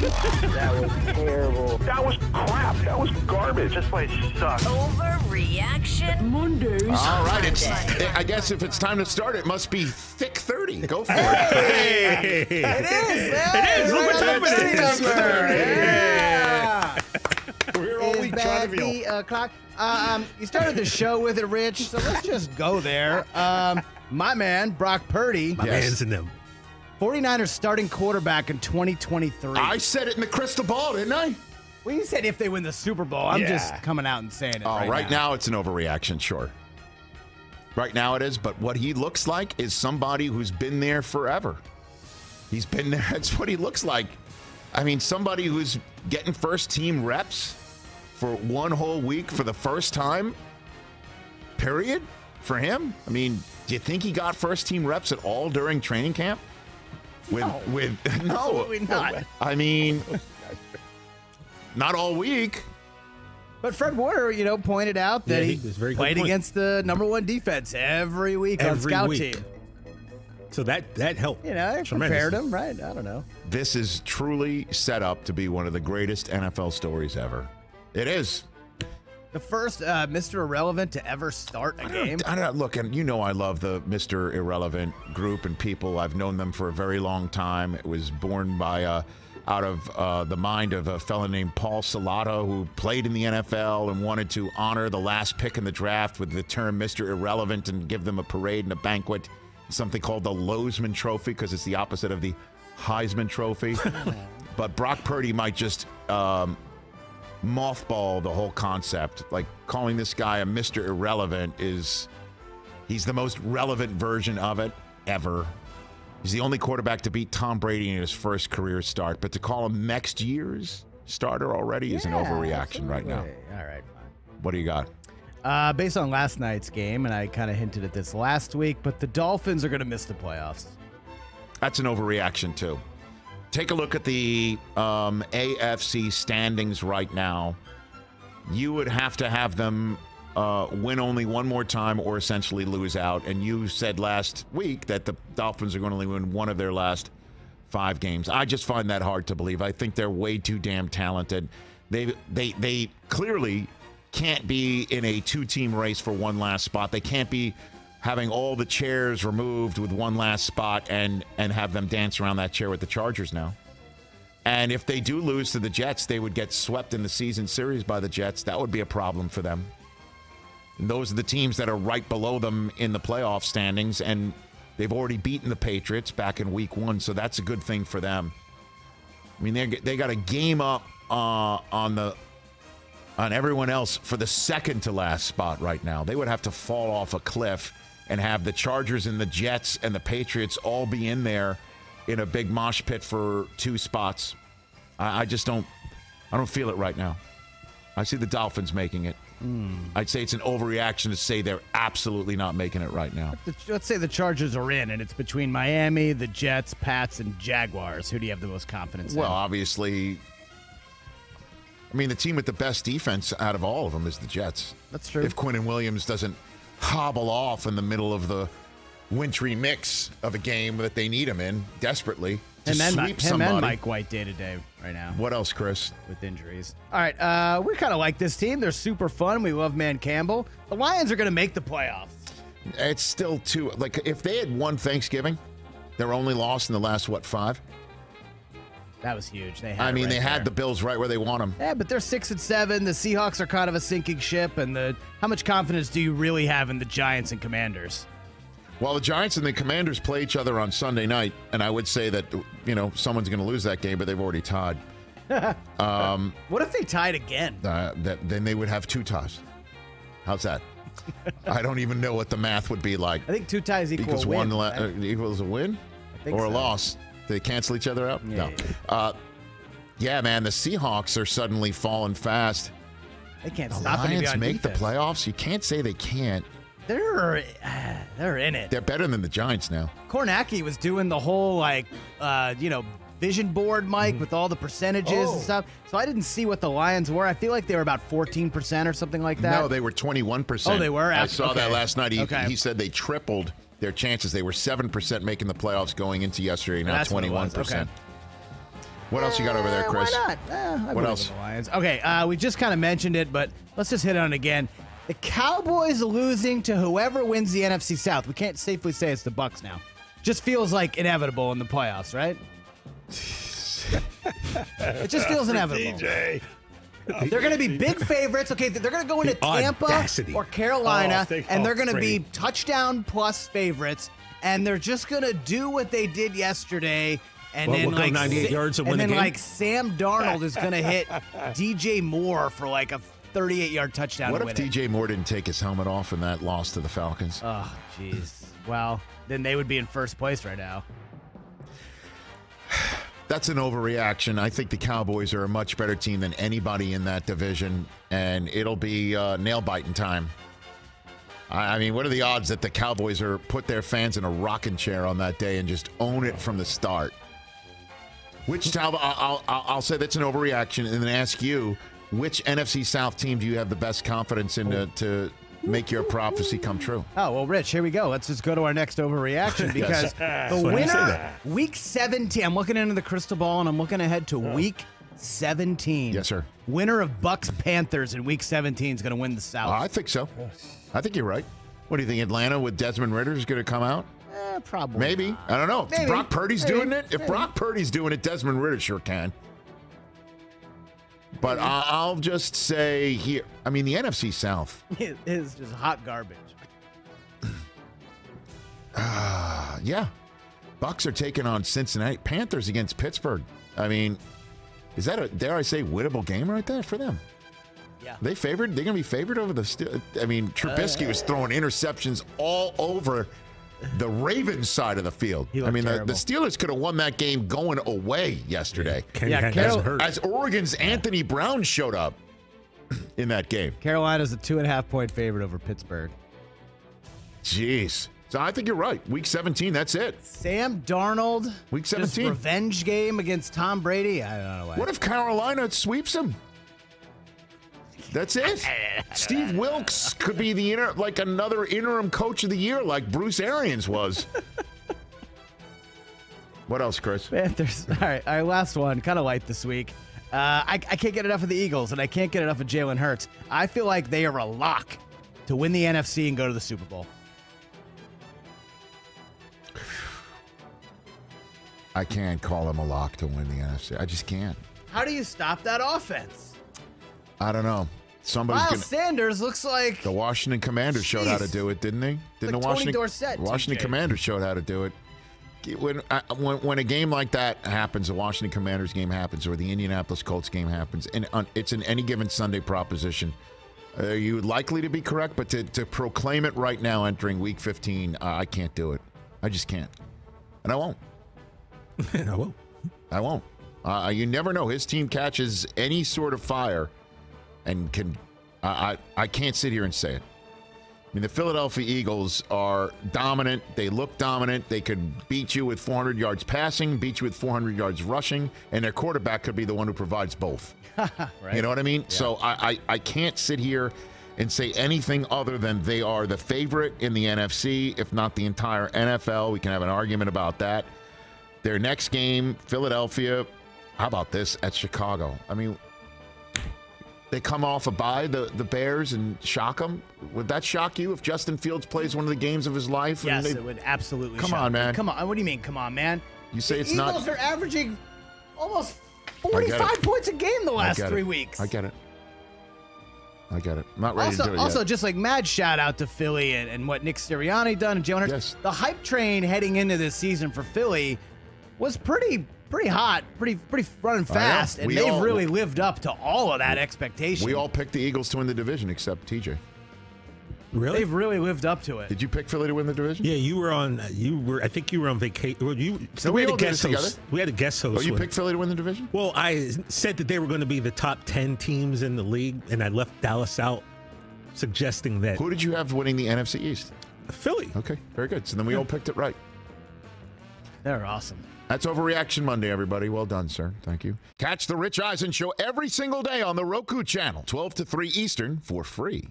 That was terrible. That was crap. That was garbage. This place sucks. Overreaction Mondays. All right, I guess if it's time to start, it must be thick 30. Go for it. Hey! It is. It is. Look what time it is. 30. Yeah. We're here all week trying to be clock. You started the show with it, Rich, so let's just go there. My man, Brock Purdy. My man's in them. 49ers starting quarterback in 2023. I said it in the crystal ball, didn't I? Well, you said if they win the Super Bowl. I'm just coming out and saying it right now it's an overreaction, sure. Right now it is, but what he looks like is somebody who's been there forever. He's been there. That's what he looks like. I mean, somebody who's getting first-team reps for one whole week for the first time, period, for him. I mean, do you think he got first-team reps at all during training camp? No, absolutely not. I mean, not all week. But Fred Warner, pointed out that he was very played good point. against the number one defense every week on scout team. So that helped. Compared him, right? I don't know. This is truly set up to be one of the greatest NFL stories ever. It is. The first Mr. Irrelevant to ever start a game. I don't look, and I love the Mr. Irrelevant group and people. I've known them for a very long time. It was born by out of the mind of a fellow named Paul Salata, who played in the NFL and wanted to honor the last pick in the draft with the term Mr. Irrelevant and give them a parade and a banquet, something called the Lozman Trophy, because it's the opposite of the Heisman Trophy. But Brock Purdy might just mothball the whole concept. Like, calling this guy a Mr. Irrelevant he's the most relevant version of it ever. He's the only quarterback to beat Tom Brady in his first career start, but to call him next year's starter already is an overreaction right now. All right, fine. What do you got? Based on last night's game, and I kind of hinted at this last week, but the Dolphins are going to miss the playoffs. That's an overreaction, too. Take a look at the AFC standings right now. You would have to have them win only one more time or essentially lose out. And you said last week that the Dolphins are going to only win one of their last 5 games. I just find that hard to believe. I think they're way too damn talented. They clearly can't be in a 2-team race for one last spot. They can't be having all the chairs removed with one last spot and have them dance around that chair with the Chargers now. And if they do lose to the Jets, they would get swept in the season series by the Jets. That would be a problem for them. And those are the teams that are right below them in the playoff standings, and they've already beaten the Patriots back in week 1, so that's a good thing for them. I mean, they got a game up on everyone else for the second to last spot right now. They would have to fall off a cliff and have the Chargers and the Jets and the Patriots all be in there in a big mosh pit for 2 spots. I just don't feel it right now. I see the Dolphins making it. I'd say it's an overreaction to say they're absolutely not making it right now. Let's say the Chargers are in, and it's between Miami, the Jets, Pats, and Jaguars. Who do you have the most confidence in? Well, obviously, I mean, the team with the best defense out of all of them is the Jets. That's true. If Quinnen Williams doesn't hobble off in the middle of the wintry mix of a game that they need him in desperately to sweep somebody. Him and Mike White day-to-day right now. What else, Chris? With injuries. All right, we kind of like this team. They're super fun. We love Man Campbell. The Lions are going to make the playoffs. It's still too, like, if they had won Thanksgiving, their only loss in the last, 5? That was huge. They had the Bills right where they want them. Yeah, but they're 6-7. The Seahawks are kind of a sinking ship. And how much confidence do you really have in the Giants and Commanders? Well, the Giants and the Commanders play each other on Sunday night, and I would say that, someone's going to lose that game, but they've already tied. What if they tied again? Then they would have 2 ties. How's that? I don't even know what the math would be like. I think 2 ties equal a win. Equals a win or a loss. Do they cancel each other out? Yeah, no. Yeah, man, the Seahawks are suddenly falling fast. They can't the stop Lions anybody on make defense. The playoffs? You can't say they can't. They're in it. They're better than the Giants now. Kornacki was doing the whole vision board, Mike, with all the percentages and stuff. So I didn't see what the Lions were. I feel like they were about 14% or something like that. No, they were 21%. Oh, they were? I saw that last night. He said they tripled their chances. They were 7% making the playoffs going into yesterday, now 21%. What else you got over there, Chris? Why not? I believe else? in the Lions. Okay, we just kind of mentioned it, but let's just hit on it again. The Cowboys losing to whoever wins the NFC South. We can't safely say it's the Bucs now. Just feels like inevitable in the playoffs, right? It just feels inevitable. DJ. They're going to be big favorites. Okay, they're going to go into Tampa audacity. or Carolina, and they're going to be Brady. touchdown plus favorites, and they're just going to do what they did yesterday. And Well, then we'll go 98 yards and win the game? like Sam Darnold is going to hit DJ Moore for like a 38-yard touchdown. What to if win it. DJ Moore didn't take his helmet off in that loss to the Falcons? Oh, jeez. Well, then they would be in first place right now. That's an overreaction. I think the Cowboys are a much better team than anybody in that division, and it'll be nail-biting time. I mean, what are the odds that the Cowboys put their fans in a rocking chair on that day and just own it from the start? I'll say that's an overreaction, and then ask you, which NFC South team do you have the best confidence in to make your prophecy come true? Oh, well, Rich, here we go. Let's just go to our next overreaction because the winner, Week 17, I'm looking into the crystal ball, and I'm looking ahead to Week 17. Yes, sir. Winner of Bucs-Panthers in Week 17 is going to win the South. I think so. I think you're right. What do you think, Atlanta with Desmond Ritter is going to come out? Probably. Maybe. not. I don't know. Maybe. If Brock Purdy's Maybe. doing it, if Brock Purdy's doing it, Desmond Ritter sure can. But I'll just say here, I mean, the NFC South. It is just hot garbage. Yeah. Bucks are taking on Cincinnati. Panthers against Pittsburgh. I mean, is that a, dare I say, winnable game right there for them? Yeah. They're going to be favored over the I mean, Trubisky was throwing interceptions all over the Ravens side of the field. I mean, the Steelers could have won that game going away yesterday. As Oregon's Anthony Brown showed up in that game. Carolina's a 2.5-point favorite over Pittsburgh. Jeez. So I think you're right. Week 17, that's it. Sam Darnold. Week just 17. Revenge game against Tom Brady. I don't know. What if Carolina sweeps him? That's it. Steve Wilkes could be the another interim coach of the year, like Bruce Arians was. What else, Chris? Panthers. All right, last one. Kind of light this week. I can't get enough of the Eagles, and I can't get enough of Jalen Hurts. I feel like they are a lock to win the NFC and go to the Super Bowl. I can't call them a lock to win the NFC. I just can't. How do you stop that offense? I don't know. Miles Sanders looks like the Washington Commanders showed how to do it, didn't they? Didn't the Tony Dorsett, Washington Commanders showed how to do it? When a game like that happens, the Washington Commanders game happens, or the Indianapolis Colts game happens, and it's an any given Sunday proposition. Are you likely to be correct? But to proclaim it right now, entering Week 15, I can't do it. I just can't, and I won't. I won't. You never know. His team catches any sort of fire. And I can't sit here and say it. I mean, the Philadelphia Eagles are dominant. They look dominant. They could beat you with 400 yards passing, beat you with 400 yards rushing, and their quarterback could be the one who provides both. Right. You know what I mean? Yeah. So I can't sit here and say anything other than they are the favorite in the NFC, if not the entire NFL. We can have an argument about that. Their next game, Philadelphia, how about this, at Chicago? I mean, they come off a bye, the Bears, and shock them. Would that shock you if Justin Fields plays one of the games of his life? Yes, it would absolutely Come shock on, man. Me. Come on. What do you mean, come on, man? You say it's Eagles not... Eagles are averaging almost 45 points a game the last 3 weeks. I get it. I'm not ready to do it Also, yet. just like mad shout out to Philly and what Nick Sirianni done and Jalen Hurts. Yes. The hype train heading into this season for Philly was pretty hot, pretty running fast, and they've really lived up to all of that expectation. We all picked the Eagles to win the division except TJ. Really? They've really lived up to it. Did you pick Philly to win the division? Yeah, I think you were on vacation. We had a guest host. We had a guest host. Oh, you picked Philly to win the division? Well, I said that they were going to be the top 10 teams in the league, and I left Dallas out, suggesting that. Who did you have winning the NFC East? Philly. Okay, very good. So then we all picked it right. They're awesome. That's Overreaction Monday, everybody. Well done, sir. Thank you. Catch the Rich Eisen Show every single day on the Roku channel, 12 to 3 Eastern, for free.